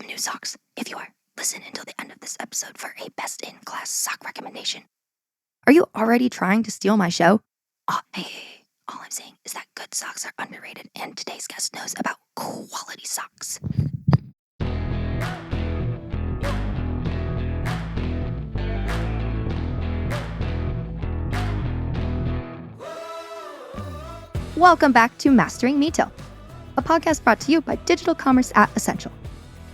new socks. If you are, listen until the end of this episode for a best-in-class sock recommendation. Are you already trying to steal my show? Oh, hey. All I'm saying is that good socks are underrated, and today's guest knows about quality socks. Welcome back to Mastering Retail, a podcast brought to you by Digital Commerce at Essential.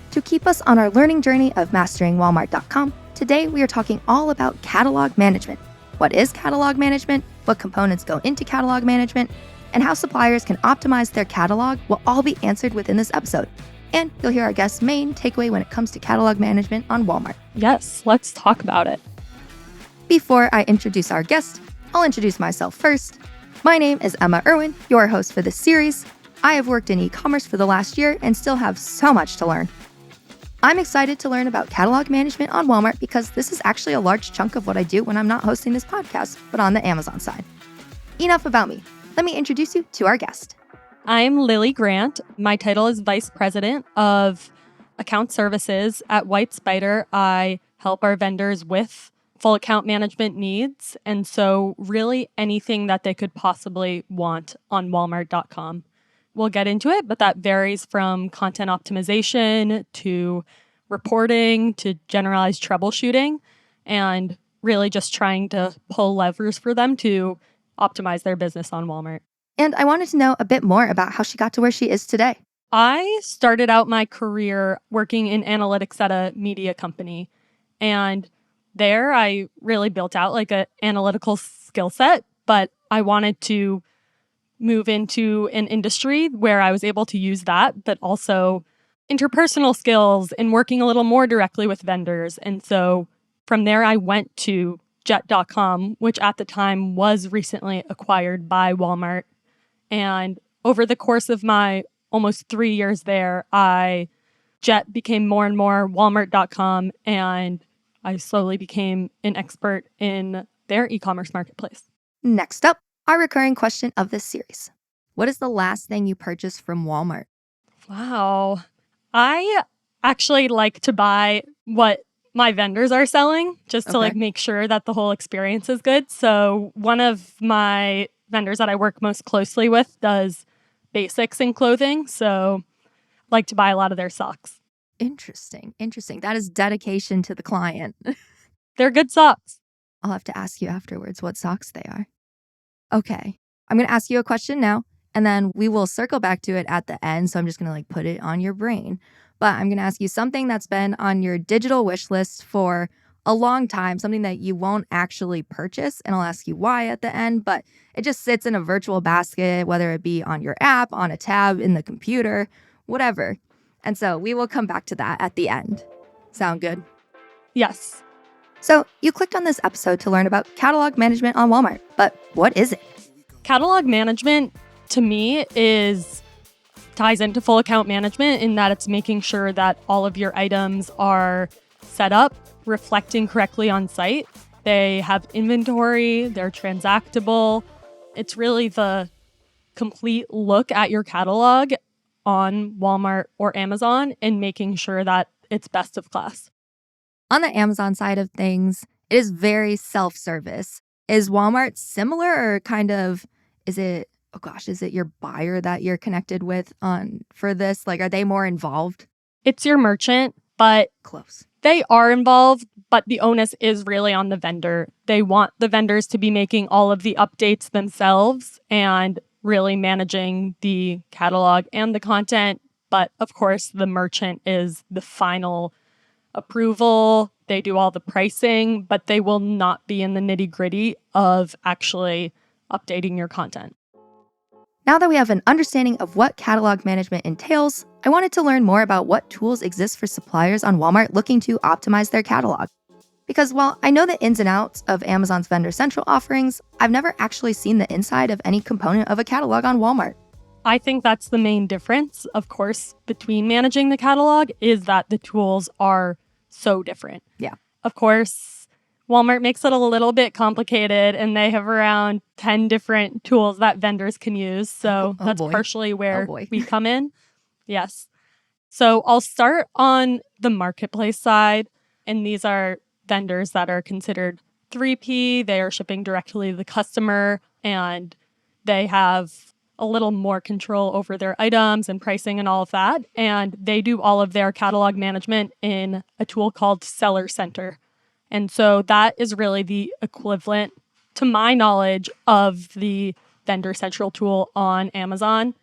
To keep us on our learning journey of masteringwalmart.com, today we are talking all about catalog management. What is catalog management? What components go into catalog management? And how suppliers can optimize their catalog will all be answered within this episode. And you'll hear our guest's main takeaway when it comes to catalog management on Walmart. Yes, let's talk about it. Before I introduce our guest, I'll introduce myself first. My name is Emma Irwin, your host for this series. I have worked in e-commerce for the last year and still have so much to learn. I'm excited to learn about catalog management on Walmart because this is actually a large chunk of what I do when I'm not hosting this podcast, but on the Amazon side. Enough about me. Let me introduce you to our guest. I'm Lily Grant. My title is Vice President of Account Services at WhyteSpyder. I help our vendors with full account management needs, and so really anything that they could possibly want on Walmart.com. We'll get into it, but that varies from content optimization to reporting to generalized troubleshooting, and really just trying to pull levers for them to optimize their business on Walmart. And I wanted to know a bit more about how she got to where she is today. I started out my career working in analytics at a media company, and there I really built out like an analytical skill set, but I wanted to move into an industry where I was able to use that, but also interpersonal skills and working a little more directly with vendors. And so from there, I went to Jet.com, which at the time was recently acquired by Walmart. And over the course of my almost 3 years there, Jet became more and more Walmart.com, and I slowly became an expert in their e-commerce marketplace. Next up, our recurring question of this series. What is the last thing you purchased from Walmart? Wow. I actually like to buy what my vendors are selling just to make sure that the whole experience is good. So one of my vendors that I work most closely with does basics in clothing. So I like to buy a lot of their socks. Interesting. That is dedication to the client. They're good socks. I'll have to ask you afterwards what socks they are. Okay, I'm going to ask you a question now, and then we will circle back to it at the end. So I'm just going to put it on your brain. But I'm going to ask you something that's been on your digital wish list for a long time, something that you won't actually purchase. And I'll ask you why at the end, but it just sits in a virtual basket, whether it be on your app, on a tab, in the computer, whatever. And so we will come back to that at the end. Sound good? Yes. So you clicked on this episode to learn about catalog management on Walmart, but what is it? Catalog management, to me, ties into full account management in that it's making sure that all of your items are set up, reflecting correctly on site. They have inventory, they're transactable. It's really the complete look at your catalog on Walmart or Amazon and making sure that it's best of class. On the Amazon side of things, it is very self-service. Is Walmart similar, or kind of, is it your buyer that you're connected with for this? Are they more involved? It's your merchant, but close. They are involved, but the onus is really on the vendor. They want the vendors to be making all of the updates themselves and really managing the catalog and the content. But of course, the merchant is the final approval. They do all the pricing, but they will not be in the nitty-gritty of actually updating your content. Now that we have an understanding of what catalog management entails, I wanted to learn more about what tools exist for suppliers on Walmart looking to optimize their catalog. Because while I know the ins and outs of Amazon's Vendor Central offerings, I've never actually seen the inside of any component of a catalog on Walmart. I think that's the main difference, of course, between managing the catalog is that the tools are so different. Yeah. Of course, Walmart makes it a little bit complicated and they have around 10 different tools that vendors can use. So that's partially where we come in. Yes. So I'll start on the marketplace side, and these are vendors that are considered 3P. They are shipping directly to the customer, and they have a little more control over their items and pricing and all of that. And they do all of their catalog management in a tool called Seller Center. And so that is really the equivalent, to my knowledge, of the Vendor Central tool on Amazon.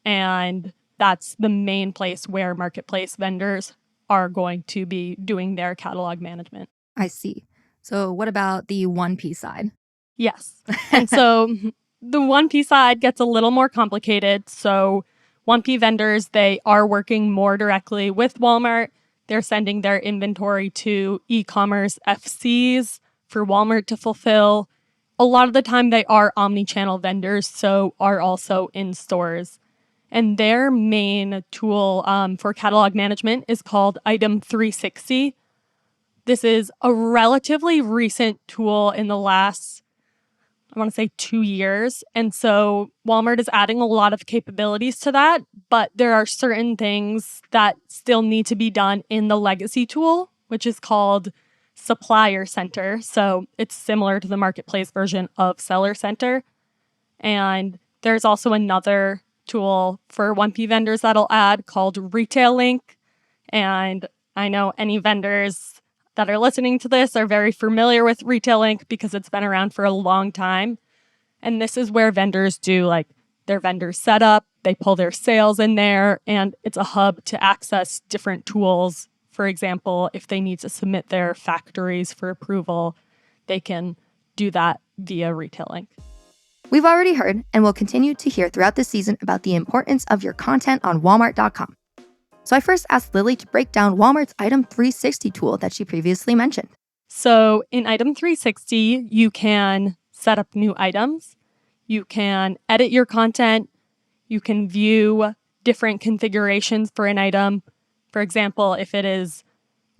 And that's the main place where marketplace vendors are going to be doing their catalog management. I see. So what about the 1P side? Yes. And so the 1P side gets a little more complicated. So 1P vendors, they are working more directly with Walmart. They're sending their inventory to e-commerce FCs for Walmart to fulfill. A lot of the time they are omni-channel vendors, so are also in stores. And their main tool for catalog management is called Item360. This is a relatively recent tool in the last, I want to say 2 years. And so Walmart is adding a lot of capabilities to that, but there are certain things that still need to be done in the legacy tool, which is called Supplier Center. So it's similar to the marketplace version of Seller Center. And there's also another tool for 1P vendors that'll add called Retail Link. And I know any vendors that are listening to this are very familiar with Retail Link because it's been around for a long time. And this is where vendors do like their vendor setup, they pull their sales in there, and it's a hub to access different tools. For example, if they need to submit their factories for approval, they can do that via Retail Link. We've already heard and will continue to hear throughout this season about the importance of your content on Walmart.com. So I first asked Lily to break down Walmart's Item360 tool that she previously mentioned. So in Item360, you can set up new items, you can edit your content, you can view different configurations for an item. For example, if it is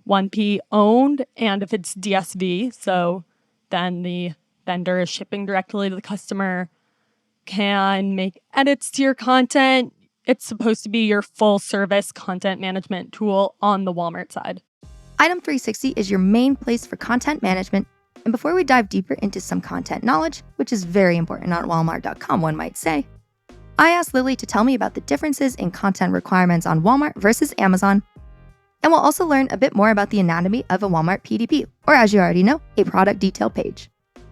1P owned and if it's DSV, so then the vendor is shipping directly to the customer, can make edits to your content. It's supposed to be your full service content management tool on the Walmart side. Item360 is your main place for content management. And before we dive deeper into some content knowledge, which is very important on Walmart.com, one might say, I asked Lily to tell me about the differences in content requirements on Walmart versus Amazon. And we'll also learn a bit more about the anatomy of a Walmart PDP, or as you already know, a product detail page.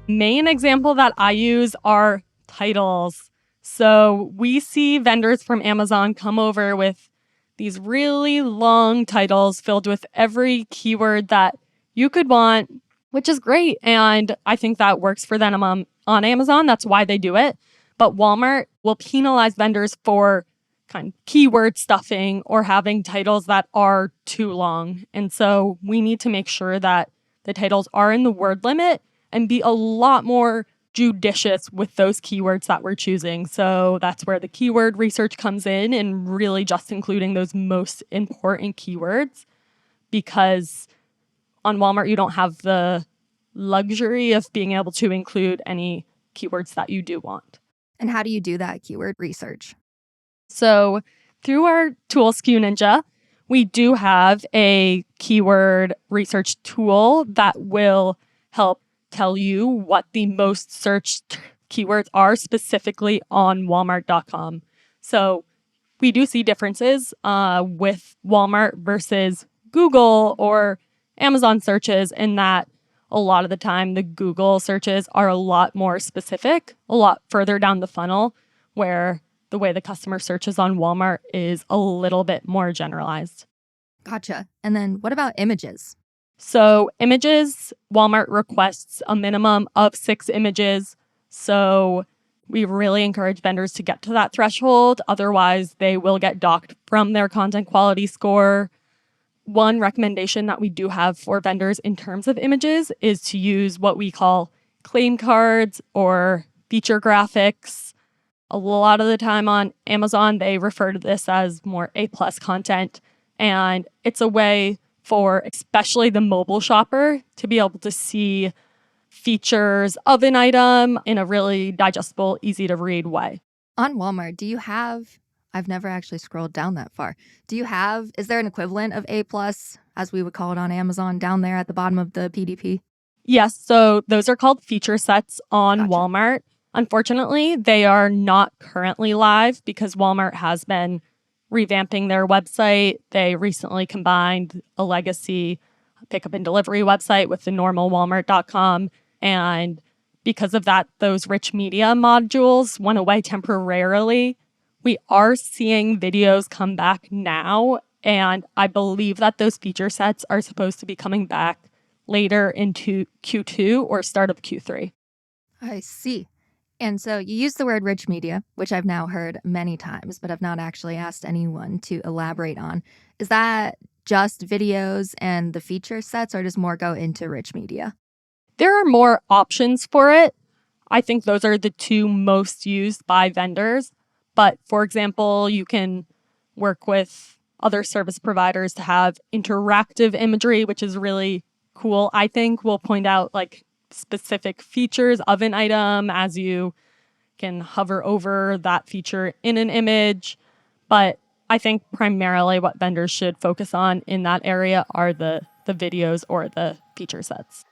Main example that I use are titles. So we see vendors from Amazon come over with these really long titles filled with every keyword that you could want, which is great. And I think that works for them on Amazon. That's why they do it. But Walmart will penalize vendors for kind of keyword stuffing or having titles that are too long. And so we need to make sure that the titles are in the word limit and be a lot more judicious with those keywords that we're choosing. So that's where the keyword research comes in and really just including those most important keywords, because on Walmart, you don't have the luxury of being able to include any keywords that you do want. And how do you do that keyword research? So through our tool SKU Ninja, we do have a keyword research tool that will help tell you what the most searched keywords are specifically on Walmart.com. So we do see differences with Walmart versus Google or Amazon searches in that a lot of the time the Google searches are a lot more specific, a lot further down the funnel, where the way the customer searches on Walmart is a little bit more generalized. Gotcha. And then what about images? So images, Walmart requests a minimum of 6 images. So we really encourage vendors to get to that threshold. Otherwise, they will get docked from their content quality score. One recommendation that we do have for vendors in terms of images is to use what we call claim cards or feature graphics. A lot of the time on Amazon, they refer to this as more A+ content. And it's a way for especially the mobile shopper to be able to see features of an item in a really digestible, easy to read way. On Walmart, do you have I've never actually scrolled down that far. Is there an equivalent of A plus, as we would call it on Amazon, down there at the bottom of the PDP? Yes, so those are called feature sets on Gotcha. Walmart. Unfortunately, they are not currently live because Walmart has been revamping their website. They recently combined a legacy pickup and delivery website with the normal Walmart.com. And because of that, those rich media modules went away temporarily. We are seeing videos come back now, and I believe that those feature sets are supposed to be coming back later into Q2 or start of Q3. I see. And so you use the word rich media, which I've now heard many times, but I've not actually asked anyone to elaborate on. Is that just videos and the feature sets, or does more go into rich media? There are more options for it. I think those are the two most used by vendors. But for example, you can work with other service providers to have interactive imagery, which is really cool. I think we'll point out like specific features of an item as you can hover over that feature in an image. But I think primarily what vendors should focus on in that area are the videos or the feature sets.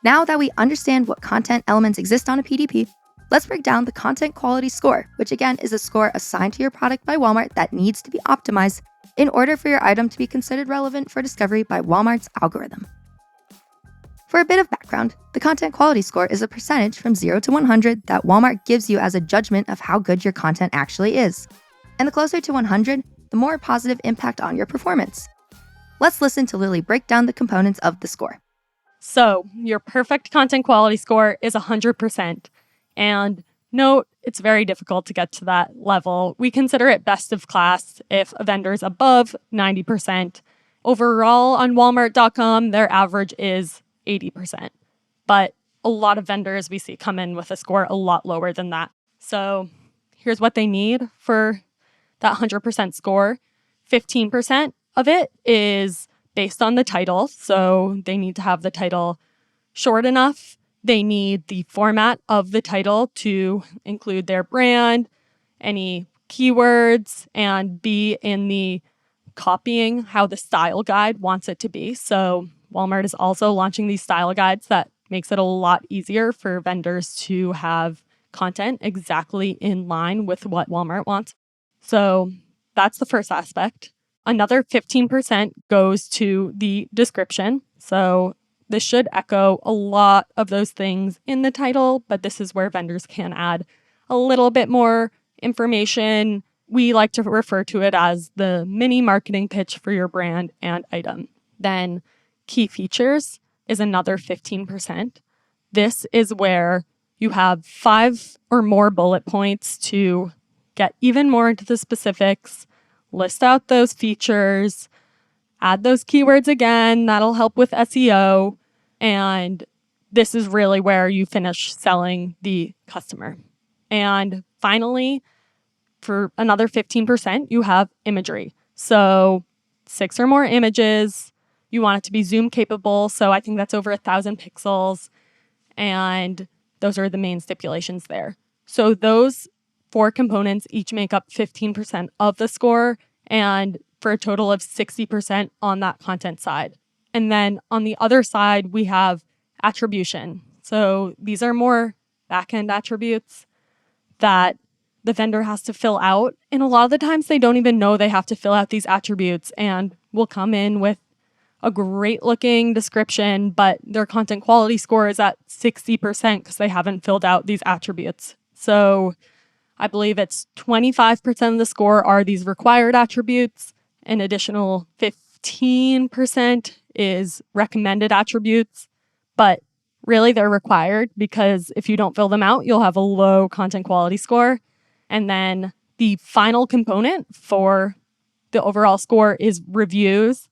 Now that we understand what content elements exist on a PDP, let's break down the content quality score, which again is a score assigned to your product by Walmart that needs to be optimized in order for your item to be considered relevant for discovery by Walmart's algorithm. For a bit of background, the content quality score is a percentage from 0 to 100 that Walmart gives you as a judgment of how good your content actually is. And the closer to 100, the more positive impact on your performance. Let's listen to Lily break down the components of the score. So your perfect content quality score is 100%. And note, it's very difficult to get to that level. We consider it best of class if a vendor is above 90%. Overall on Walmart.com, their average is 80%. But a lot of vendors we see come in with a score a lot lower than that. So here's what they need for that 100% score. 15% of it is based on the title. So they need to have the title short enough. They need the format of the title to include their brand, any keywords, and be in the copying how the style guide wants it to be. So Walmart is also launching these style guides that makes it a lot easier for vendors to have content exactly in line with what Walmart wants. So that's the first aspect. Another 15% goes to the description. So this should echo a lot of those things in the title, but this is where vendors can add a little bit more information. We like to refer to it as the mini marketing pitch for your brand and item. Then key features is another 15%. This is where you have 5 or more bullet points to get even more into the specifics, list out those features, add those keywords again. That'll help with SEO. And this is really where you finish selling the customer. And finally, for another 15%, you have imagery. So 6 or more images. You want it to be zoom capable. So I think that's over 1,000 pixels. And those are the main stipulations there. So those 4 components each make up 15% of the score, and for a total of 60% on that content side. And then on the other side, we have attribution. So these are more back-end attributes that the vendor has to fill out. And a lot of the times they don't even know they have to fill out these attributes and will come in with a great looking description, but their content quality score is at 60% because they haven't filled out these attributes. So I believe it's 25% of the score are these required attributes. An additional 15% is recommended attributes, but really they're required because if you don't fill them out, you'll have a low content quality score. And then the final component for the overall score is reviews.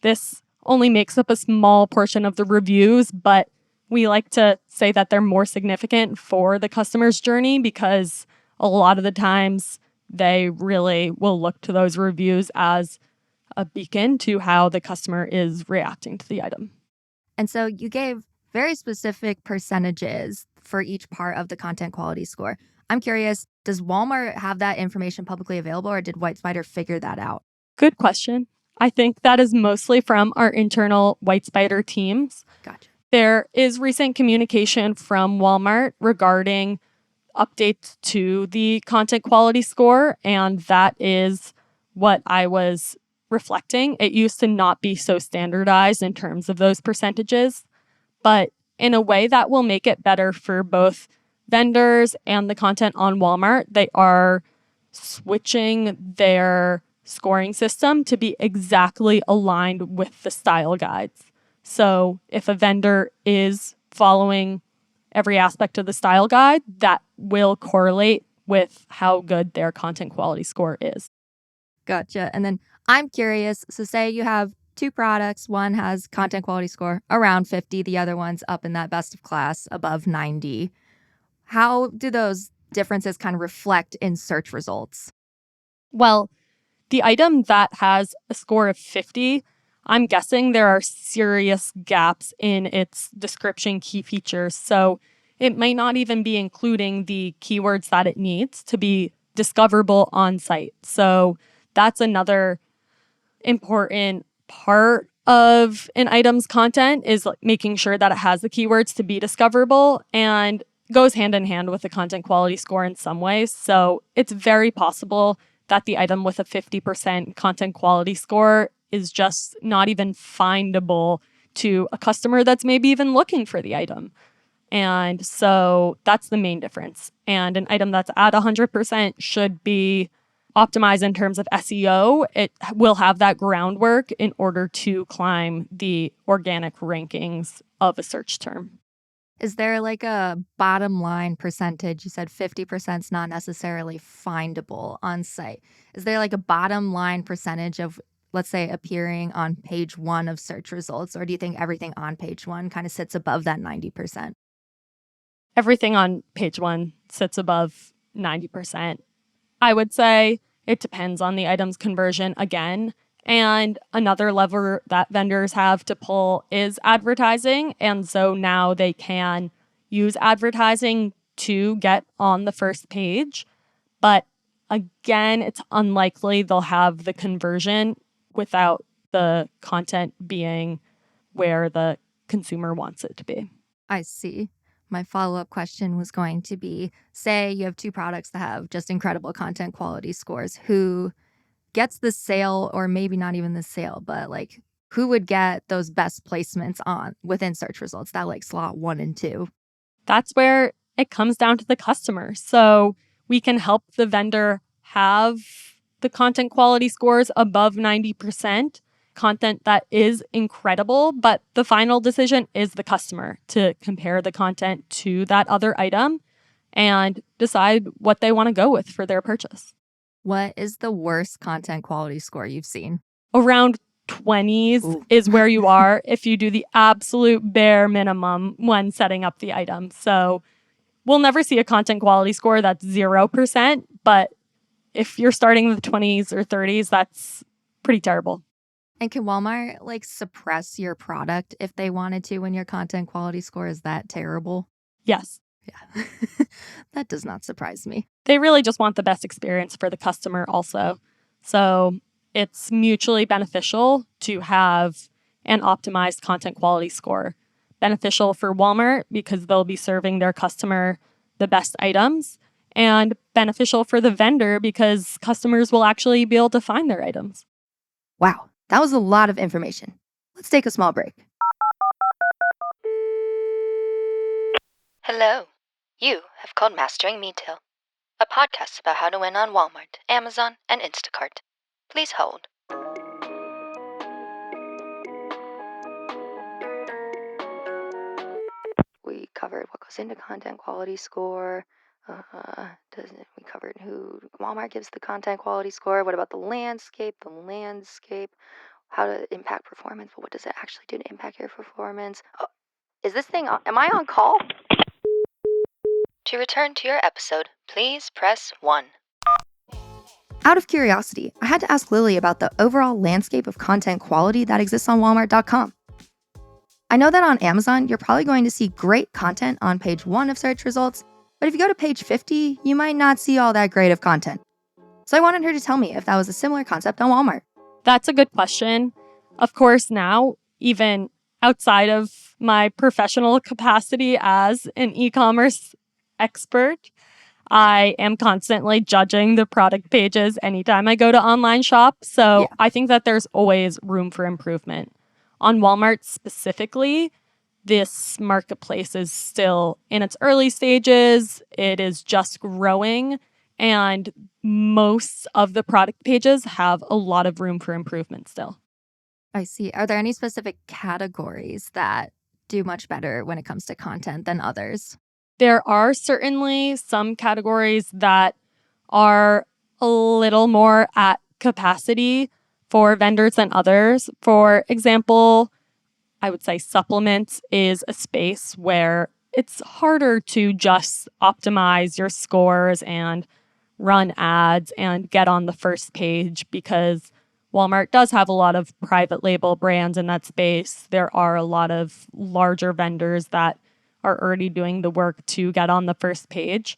This only makes up a small portion of the reviews, but we like to say that they're more significant for the customer's journey because a lot of the times they really will look to those reviews as a beacon to how the customer is reacting to the item. And so you gave very specific percentages for each part of the content quality score. I'm curious, does Walmart have that information publicly available, or did WhyteSpyder figure that out? Good question. I think that is mostly from our internal WhyteSpyder teams. Gotcha. There is recent communication from Walmart regarding updates to the content quality score, and that is what I was reflecting. It used to not be so standardized in terms of those percentages, but in a way that will make it better for both vendors and the content on Walmart. They are switching their scoring system to be exactly aligned with the style guides. So if a vendor is following every aspect of the style guide, that will correlate with how good their content quality score is. Gotcha. And then I'm curious. So, say you have two products. One has content quality score around 50, the other one's up in that best of class above 90. How do those differences kind of reflect in search results? Well, the item that has a score of 50, I'm guessing there are serious gaps in its description key features. So it might not even be including the keywords that it needs to be discoverable on site. So that's another important part of an item's content is like making sure that it has the keywords to be discoverable and goes hand in hand with the content quality score in some ways. So it's very possible that the item with a 50% content quality score is just not even findable to a customer that's maybe even looking for the item. And so that's the main difference. And an item that's at 100% should be optimized in terms of SEO. It will have that groundwork in order to climb the organic rankings of a search term. Is there like a bottom line percentage? You said 50% is not necessarily findable on site. Is there like a bottom line percentage of, let's say, appearing on page one of search results? Or do you think everything on page one kind of sits above that 90%? Everything on page one sits above 90%. I would say it depends on the item's conversion again. And another lever that vendors have to pull is advertising. And so now they can use advertising to get on the first page. But again, it's unlikely they'll have the conversion without the content being where the consumer wants it to be. I see. My follow-up question was going to be, say you have two products that have just incredible content quality scores. Who gets the sale, or maybe not even the sale, but like who would get those best placements on within search results, that like slot 1 and 2? That's where it comes down to the customer. So we can help the vendor have the content quality scores above 90%, content that is incredible, but the final decision is the customer to compare the content to that other item and decide what they want to go with for their purchase. What is the worst content quality score you've seen? Around 20s Ooh. is where you are if you do the absolute bare minimum when setting up the item. So we'll never see a content quality score that's 0%, but if you're starting with 20s or 30s, that's pretty terrible. And can Walmart like suppress your product if they wanted to when your content quality score is that terrible? Yes. Yeah. That does not surprise me. They really just want the best experience for the customer also. So it's mutually beneficial to have an optimized content quality score. Beneficial for Walmart because they'll be serving their customer the best items, and beneficial for the vendor because customers will actually be able to find their items. Wow, that was a lot of information. Let's take a small break. Hello. You have called Mastering Retail, a podcast about how to win on Walmart, Amazon, and Instacart. Please hold. We covered what goes into content quality score. We covered who Walmart gives the content quality score. What about the landscape? How to impact performance. But what does it actually do to impact your performance? Oh, is this thing on? Am I on call? To return to your episode, please press 1. Out of curiosity, I had to ask Lily about the overall landscape of content quality that exists on Walmart.com. I know that on Amazon, you're probably going to see great content on page 1 of search results, But if you go to page 50, you might not see all that great of content. So I wanted her to tell me if that was a similar concept on Walmart. That's a good question. Of course, now, even outside of my professional capacity as an e-commerce expert, I am constantly judging the product pages anytime I go to online shop. So I think that there's always room for improvement. On Walmart specifically, this marketplace is still in its early stages. It is just growing, and most of the product pages have a lot of room for improvement still. I see. Are there any specific categories that do much better when it comes to content than others? There are certainly some categories that are a little more at capacity for vendors than others. For example, I would say supplements is a space where it's harder to just optimize your scores and run ads and get on the first page because Walmart does have a lot of private label brands in that space. There are a lot of larger vendors that are already doing the work to get on the first page.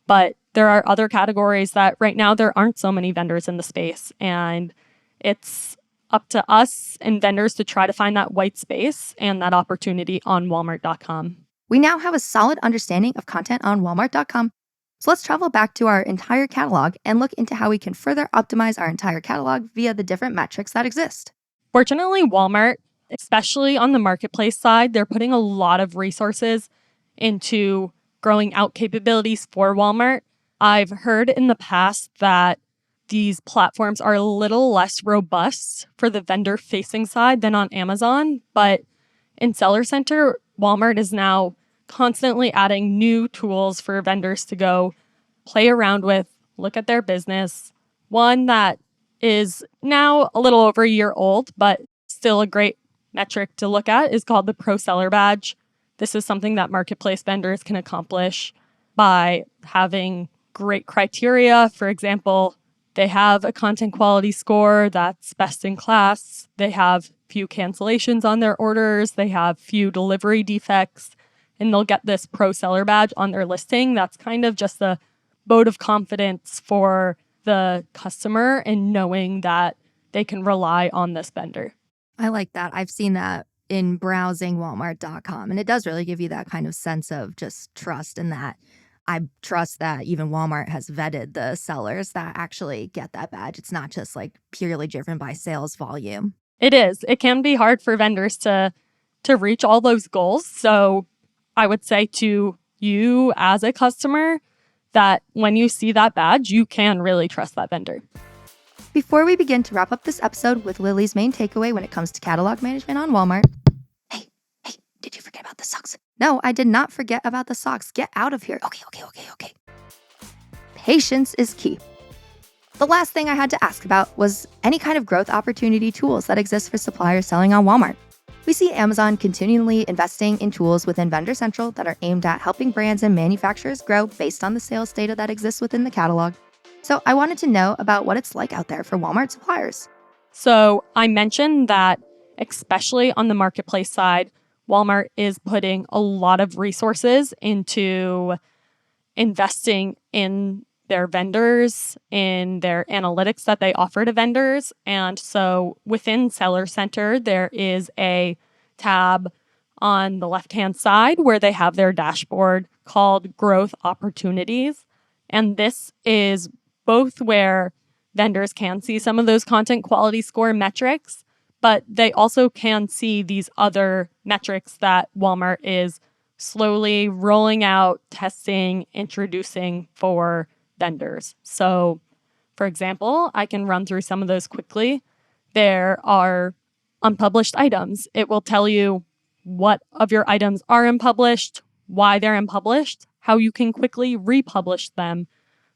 But there are other categories that right now there aren't so many vendors in the space. And it's up to us and vendors to try to find that white space and that opportunity on Walmart.com. We now have a solid understanding of content on Walmart.com. So let's travel back to our entire catalog and look into how we can further optimize our entire catalog via the different metrics that exist. Fortunately, Walmart, especially on the marketplace side, they're putting a lot of resources into growing out capabilities for Walmart. I've heard in the past that these platforms are a little less robust for the vendor-facing side than on Amazon, but in Seller Center, Walmart is now constantly adding new tools for vendors to go play around with, look at their business. One that is now a little over a year old, but still a great metric to look at is called the Pro Seller Badge. This is something that marketplace vendors can accomplish by having great criteria. For example, they have a content quality score that's best in class. They have few cancellations on their orders. They have few delivery defects, and they'll get this Pro Seller Badge on their listing. That's kind of just a vote of confidence for the customer and knowing that they can rely on this vendor. I like that. I've seen that in browsing Walmart.com, and it does really give you that kind of sense of just trust in that. I trust that even Walmart has vetted the sellers that actually get that badge. It's not just like purely driven by sales volume. It is. It can be hard for vendors to reach all those goals. So I would say to you as a customer that when you see that badge, you can really trust that vendor. Before we begin to wrap up this episode with Lily's main takeaway when it comes to catalog management on Walmart. Hey, did you forget about the socks? No, I did not forget about the socks. Get out of here. Okay. Patience is key. The last thing I had to ask about was any kind of growth opportunity tools that exist for suppliers selling on Walmart. We see Amazon continually investing in tools within Vendor Central that are aimed at helping brands and manufacturers grow based on the sales data that exists within the catalog. So I wanted to know about what it's like out there for Walmart suppliers. So I mentioned that especially on the marketplace side, Walmart is putting a lot of resources into investing in their vendors, in their analytics that they offer to vendors. And so within Seller Center, there is a tab on the left-hand side where they have their dashboard called Growth Opportunities. And this is both where vendors can see some of those content quality score metrics, but they also can see these other metrics that Walmart is slowly rolling out, testing, introducing for vendors. So, for example, I can run through some of those quickly. There are unpublished items. It will tell you what of your items are unpublished, why they're unpublished, how you can quickly republish them.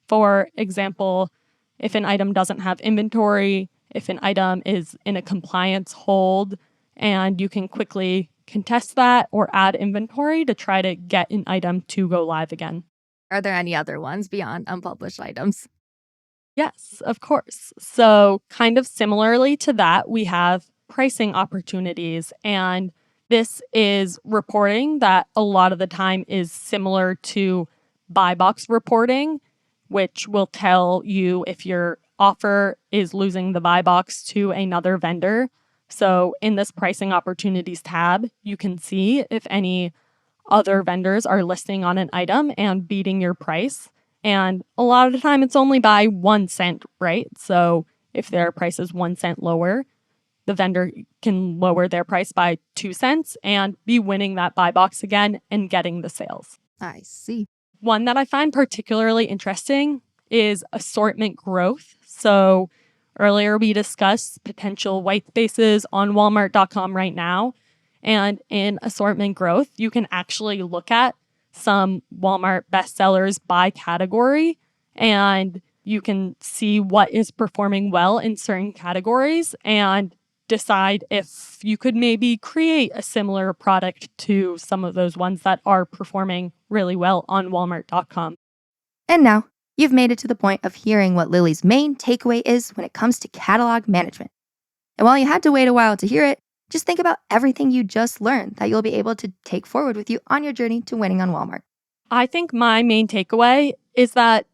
For example, if an item doesn't have inventory, if an item is in a compliance hold, and you can quickly contest that or add inventory to try to get an item to go live again. Are there any other ones beyond unpublished items? Yes, of course. So kind of similarly to that, we have pricing opportunities. And this is reporting that a lot of the time is similar to buy box reporting, which will tell you if your offer is losing the buy box to another vendor. So in this pricing opportunities tab, you can see if any other vendors are listing on an item and beating your price. And a lot of the time it's only by 1 cent, right? So if their price is 1 cent lower, the vendor can lower their price by 2 cents and be winning that buy box again and getting the sales. I see. One that I find particularly interesting is assortment growth. So earlier we discussed potential white spaces on Walmart.com right now. And in assortment growth, you can actually look at some Walmart bestsellers by category, and you can see what is performing well in certain categories and decide if you could maybe create a similar product to some of those ones that are performing really well on Walmart.com. And now, you've made it to the point of hearing what Lily's main takeaway is when it comes to catalog management. And while you had to wait a while to hear it, just think about everything you just learned that you'll be able to take forward with you on your journey to winning on Walmart. I think my main takeaway is that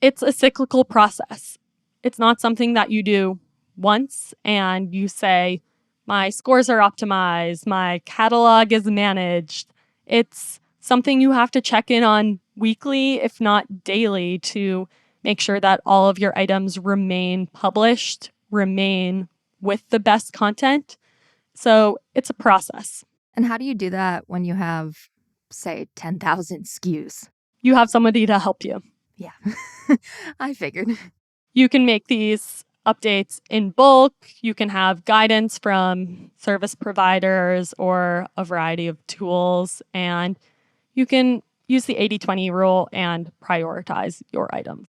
it's a cyclical process. It's not something that you do once and you say, my scores are optimized, my catalog is managed. It's something you have to check in on weekly, if not daily, to make sure that all of your items remain published, remain with the best content. So it's a process. And how do you do that when you have, say, 10,000 SKUs? You have somebody to help you. Yeah, I figured. You can make these updates in bulk. You can have guidance from service providers or a variety of tools. And you can use the 80-20 rule and prioritize your items.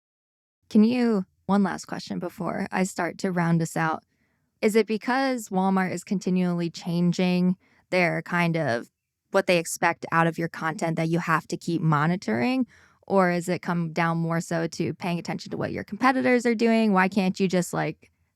One last question before I start to round us out. Is it because Walmart is continually changing their kind of what they expect out of your content that you have to keep monitoring? Or is it come down more so to paying attention to what your competitors are doing? Why can't you just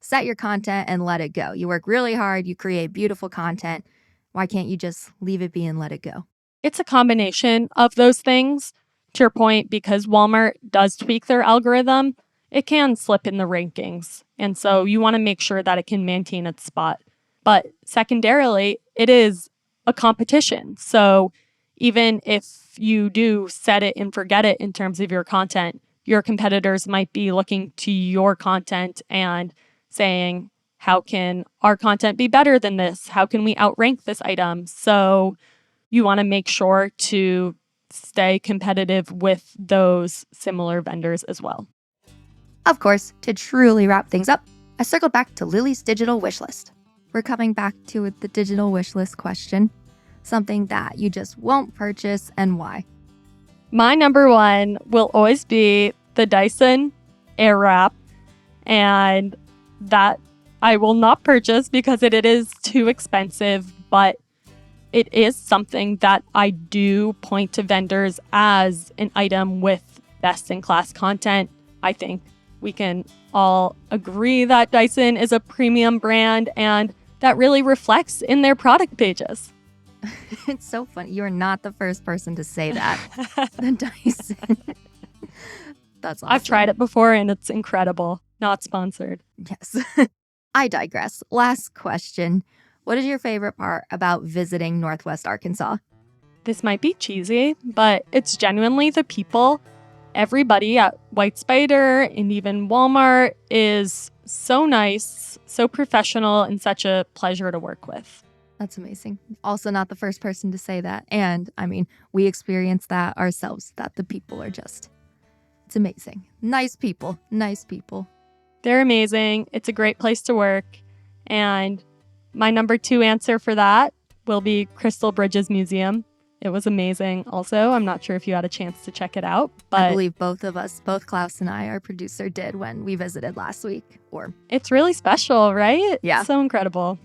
set your content and let it go? You work really hard, you create beautiful content. Why can't you just leave it be and let it go? It's a combination of those things. To your point, because Walmart does tweak their algorithm, it can slip in the rankings. And so you want to make sure that it can maintain its spot. But secondarily, it is a competition. So even if you do set it and forget it in terms of your content, your competitors might be looking to your content and saying, how can our content be better than this? How can we outrank this item? So you want to make sure to stay competitive with those similar vendors as well. Of course, to truly wrap things up, I circled back to Lily's digital wish list. We're coming back to the digital wish list question. Something that you just won't purchase and why. My number one will always be the Dyson Airwrap, and that I will not purchase because it is too expensive, but it is something that I do point to vendors as an item with best-in-class content. I think we can all agree that Dyson is a premium brand, and that really reflects in their product pages. It's so funny. You're not the first person to say that. The Dyson. That's awesome. I've tried it before and it's incredible. Not sponsored. Yes. I digress. Last question. What is your favorite part about visiting Northwest Arkansas? This might be cheesy, but it's genuinely the people. Everybody at WhyteSpyder and even Walmart is so nice, so professional, and such a pleasure to work with. That's amazing. Also not the first person to say that. And we experience that ourselves, that the people are just, it's amazing. Nice people. They're amazing. It's a great place to work. And my number 2 answer for that will be Crystal Bridges Museum. It was amazing also. I'm not sure if you had a chance to check it out, but I believe both of us, both Klaus and I, our producer, did when we visited last week. It's really special, right? Yeah. So incredible.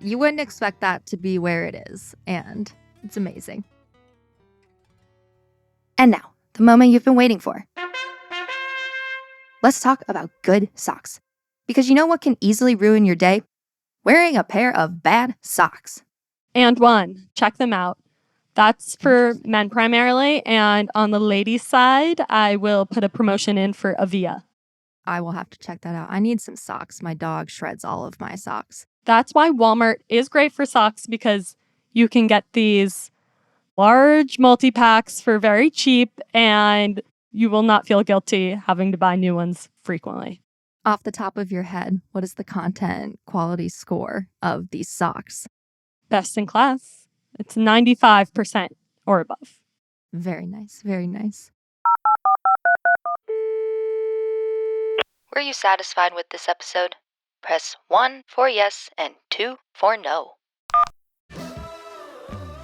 You wouldn't expect that to be where it is, and it's amazing. And now, the moment you've been waiting for. Let's talk about good socks. Because you know what can easily ruin your day? Wearing a pair of bad socks. And one, check them out. That's for men primarily. And on the ladies' side, I will put a promotion in for Avia. I will have to check that out. I need some socks. My dog shreds all of my socks. That's why Walmart is great for socks, because you can get these large multi-packs for very cheap and you will not feel guilty having to buy new ones frequently. Off the top of your head, what is the content quality score of these socks? Best in class. It's 95% or above. Very nice, very nice. Were you satisfied with this episode? Press 1 for yes and 2 for no.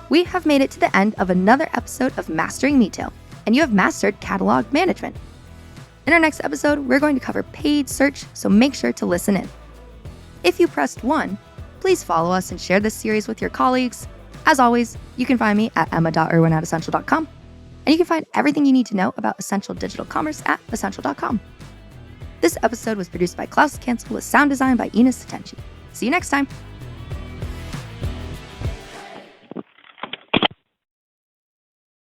We have made it to the end of another episode of Mastering Retail, and you have mastered catalog management. In our next episode, we're going to cover paid search, so make sure to listen in. If you pressed 1, please follow us and share this series with your colleagues. As always, you can find me at emma.irwin@essential.com, and you can find everything you need to know about essential digital commerce at essential.com. This episode was produced by Klaus Cancel with sound design by Ina Satenchi. See you next time.